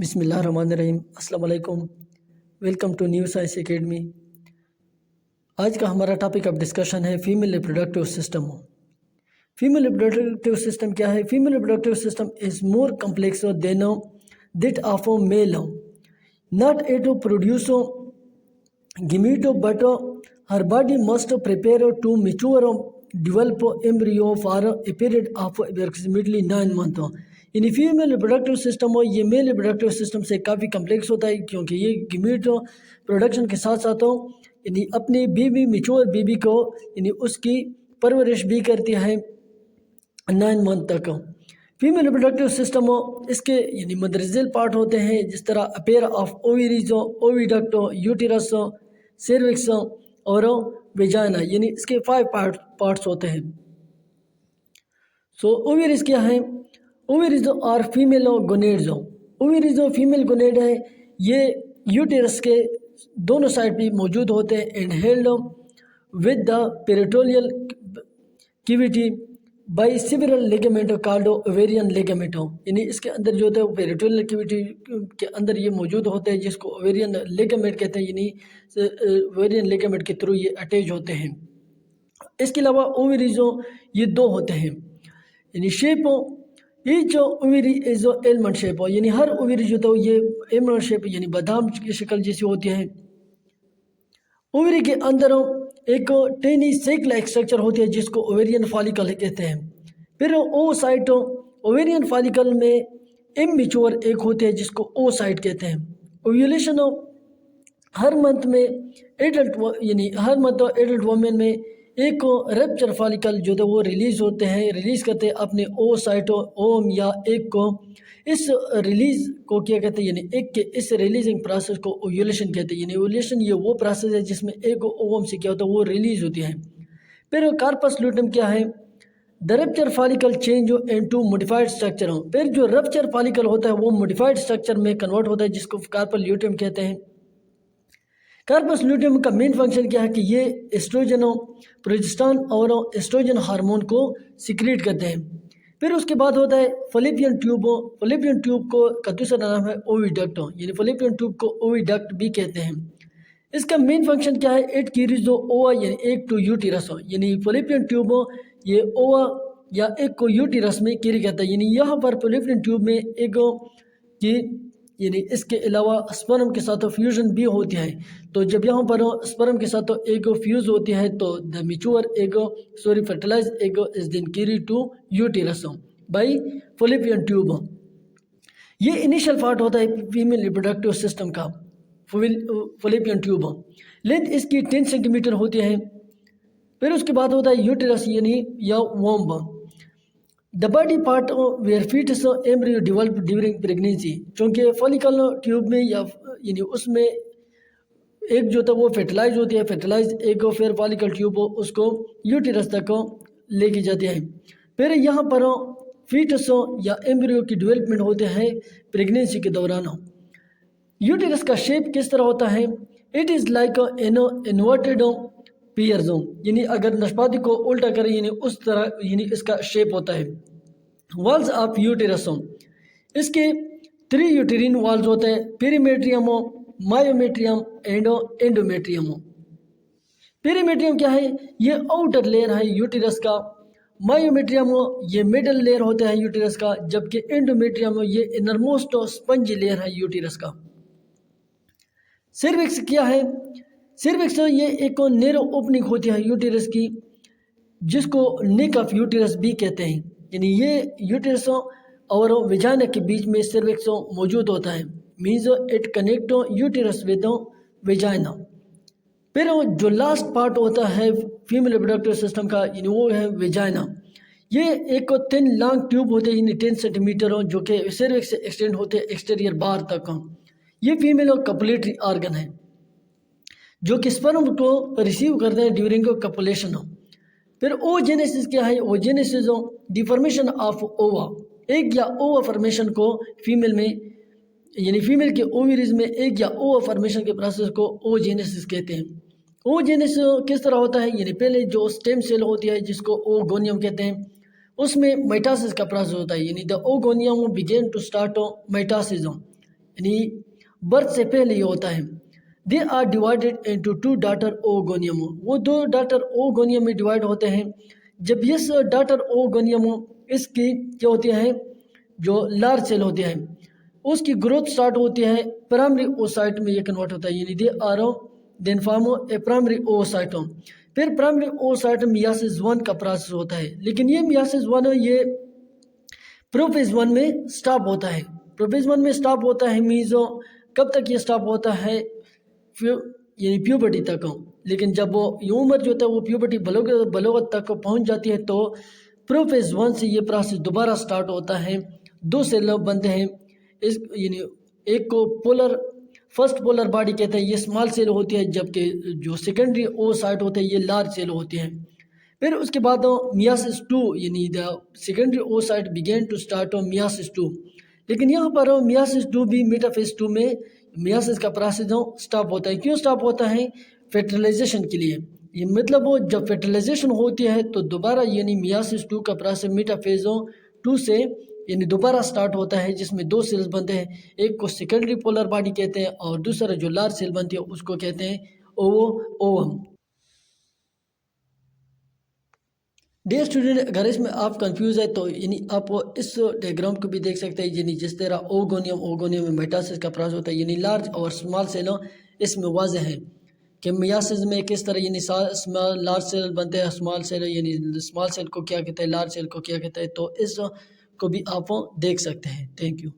बिस्मिल्लाहिर्रहमानिर्रहीम। अस्सलाम वालेकुम। Welcome to New Science Academy. आज का हमारा टॉपिक ऑफ डिस्कशन है female reproductive system. Female reproductive system क्या है? Female reproductive system is more complex than that of male, not at produce gamete but her body must prepare to mature develop embryo for a period of approximately 9 months। यानी female reproductive system हो ये male reproductive system से काफ़ी complex होता है, क्योंकि ये गीमीट production के साथ साथ हो यानी अपनी बेबी मेच्योर बेबी को यानी उसकी परवरिश भी करती है 9 मंथ तक। फीमेल रिप्रोडक्टिव सिस्टम हो इसके यानी मदरजिल पार्ट होते हैं, जिस तरह अपेयर ऑफ ओवरीज हो, ओविडक्ट हो, यूटिरस हो, सर्विक्स और वेजाइना, यानी इसके 5 पार्ट्स होते हैं। सो ओवरीज क्या है? ओवरीज और फीमेल गोनेड्स हो। ओवरीज और फीमेल गोनेड है, ये यूटिरस के दोनों साइड पे मौजूद होते हैं and held with the peritoneal cavity by सिविरल ligament called ovarian ligament हो। यानी इसके अंदर जो होता है वो पेरिटोनियल कैविटी के अंदर ये मौजूद होते हैं, जिसको ओवेरियन लिगामेंट कहते हैं। यानी ओवेरियन लिगामेंट के थ्रू ये अटैच होते हैं। इसके अलावा ओवरीज ये 2 होते हैं, यानी shape each ovary is almond shape हो, यानी हर ओवरी जो होता है ये एलमंड शेप यानी बादाम की शक्ल जैसी होती है। ओवरी के अंदर एक टेनी सेक लाइक स्ट्रक्चर होती है, जिसको ओवेरियन फॉलिकल कहते हैं। फिर ओ साइट ओवेरियन फॉलिकल में इमेच्योर एक होते हैं, जिसको ओ साइट कहते हैं। ओव्यूलेशन हर मंथ में एडल्ट यानी हर मंथ एडल्ट वुमेन में एक रप्चर फॉलिकल जो है वो रिलीज करते हैं अपने ओ साइट ओम या एक को। इस रिलीज को क्या कहते हैं? यानी एक के इस रिलीजिंग प्रोसेस को ओव्यूलेशन कहते हैं। यानी ओव्यूलेशन ये वो प्रोसेस है जिसमें एक ओवम से क्या होता है वो रिलीज होती है। फिर कार्पस ल्यूटेम क्या है? The rupture follicle change into modified structure हो। फिर जो रप्चर फॉलिकल होता है वो मॉडिफाइड स्ट्रक्चर में कन्वर्ट होता है, जिसको कार्पस ल्यूटेम कहते हैं। कार्पस ल्यूटेम का मेन फंक्शन क्या है कि ये एस्ट्रोजन प्रोजेस्टेरोन और एस्ट्रोजन हार्मोन को सिक्रीट करते हैं। फिर उसके बाद होता है फॉलिपियन ट्यूब। फॉलिपियन ट्यूब का दूसरा नाम है ओविडक्ट, यानी फॉलिपियन ट्यूब को ओविडक्ट भी कहते हैं। इसका मेन फंक्शन क्या है? इट कैरीज ओवा यानी एक टू यूटिरस, यानी फॉलिपियन ट्यूब ये ओवा या एक को यूटिरस में कैरी करता है। यानी यहाँ पर फॉलिपियन ट्यूब में एक की यानी इसके अलावा स्पर्म के साथ फ्यूजन भी होती है। तो जब यहाँ पर स्पर्म के साथ एग फ्यूज होती है तो the mature egg fertilise egg is then carry to uterus by fallopian tube. ये इनिशियल पार्ट होता है फीमेल रिप्रोडक्टिव सिस्टम का, फॉलिपियन ट्यूब। लेंथ इसकी 10 सेंटीमीटर होती है। फिर उसके बाद होता है यूटिरस यानी या womb, the body part where foetus embryo develop during pregnancy. चूँकि फॉलिकल ट्यूब में या यानी उसमें एक जो था वो फर्टिलाइज होती है, फर्टिलाइज एक फिर फॉलिकल ट्यूब उसको यूटिरस तक लेके जाते हैं। फिर यहाँ पर फीटस या एम्ब्रियो की डेवलपमेंट होते हैं प्रेगनेंसी के दौरान। यूटिरस का शेप किस तरह होता है? It is like inverted pears, यानी अगर नाशपाती को उल्टा करें यानी उस तरह यानी इसका शेप होता है। वॉल्स ऑफ यूटिरस, इसके 3 यूटेरिन वॉल्स होते हैं, perimetrium, myometrium and endometrium. Perimetrium क्या है? ये आउटर लेयर है यूटिरस का। मायोमेट्रियम ये मिडल लेयर होता है यूटिरस का, जबकि एंडोमेट्रियम ये इनरमोस्ट स्पंज लेयर है यूटिरस का। सर्विक्स क्या है? सर्विक्स ये एक नैरो ओपनिंग होती है यूटिरस की, जिसको नेक ऑफ यूटिरस भी कहते हैं। यानी ये यूटिरस और वेजाइना के बीच में सर्विक्स मौजूद होता है, means it connect uterus with vagina. फिर जो लास्ट पार्ट होता है फीमेल रिप्रोडक्टिव सिस्टम का यानी वो है वेजाइना। ये एक 10 लॉन्ग ट्यूब होते हैं यानी 10 सेंटीमीटर, जो कि सर्विक्स से एक्सटेंड होते हैं एक्सटीरियर बार तक। ये फीमेल कपुलेटरी ऑर्गन है जो कि स्पर्म को रिसीव करते हैं ड्यूरिंग कपुलेशन। फिर ओजेनेसिस क्या है? ओजेनेसिस डिफॉर्मेशन ऑफ ओवा, एग या ओवा फॉर्मेशन को फीमेल में यानी फीमेल के ओवरीज में एग या ओवा फॉर्मेशन के प्रोसेस को ओजेनेसिस कहते हैं। ओजेनेसिस किस तरह होता है? यानी पहले जो स्टेम सेल होती है जिसको ओगोनियम कहते हैं, उसमें माइटोसिस का प्रोसेस होता है, यानी the oogonium began to start mitosis. यानी बर्थ से पहले ये होता है। They are divided into two daughter oogonium, वो दो डॉटर ओगोनियम में डिवाइड होते हैं। जब ये डॉटर ओगोनियम इसकी क्या होती है, जो लार्ज सेल होते हैं उसकी ग्रोथ स्टार्ट होती है प्राइमरी ओसाइट में, ये कन्वर्ट होता है, यानी they are then form a primary oocyte. फिर प्राइमरी ओसाइट मियासिस 1 का प्रोसेस होता है, लेकिन ये मियासिस 1 ये प्रोफेज 1 में स्टॉप होता है। प्रोफेज 1 में स्टॉप होता है मीजो कब तक ये स्टॉप होता है, यानी प्यूबर्टी तक। लेकिन जब वो ये उम्र जो होता है वो प्यूबर्टी बलोगत तक पहुंच जाती है तो प्रोफेज 1 से ये प्रोसेस दोबारा स्टार्ट होता है। दो सेल बनते हैं, इस यानी एक को पोलर फर्स्ट पोलर बॉडी कहते हैं, ये स्मॉल सेल होती है, जबकि जो सेकेंडरी ओसाइट होते हैं ये लार्ज सेल होती हैं। फिर उसके बाद मियासिस 2 यानी the secondary oocyte began to start meiosis 2। लेकिन यहाँ पर मियासिस 2 भी मेटाफेज 2 में मियासिस का प्रोसेस स्टॉप होता है। क्यों स्टॉप होता है? फर्टिलाइजेशन के लिए। ये मतलब वो जब फर्टिलाइजेशन होती है तो दोबारा यानी मियासिस 2 का प्रोसेस मेटाफेज 2 से यानी दोबारा स्टार्ट होता है, जिसमें दो सेल्स बनते हैं, एक को सेकेंडरी पोलर बॉडी कहते हैं और दूसरा जो लार्ज सेल बनती है उसको कहते हैं ओवम। डियर स्टूडेंट, अगर इसमें आप कंफ्यूज है तो यानी आप इस डायग्राम को भी देख सकते हैं, यानी जिस तरह ओगोनियम में मेटासिस का प्रोसेस होता है, यानी लार्ज और स्मॉल सेल इसमें वाज़ेह है कि मियासिस में किस तरह यानी स्मॉल लार्ज सेल बनते हैं, स्मॉल सेल यानी स्मॉल सेल को क्या कहते हैं, लार्ज सेल को क्या कहते हैं, तो इस को भी आप देख सकते हैं। Thank you.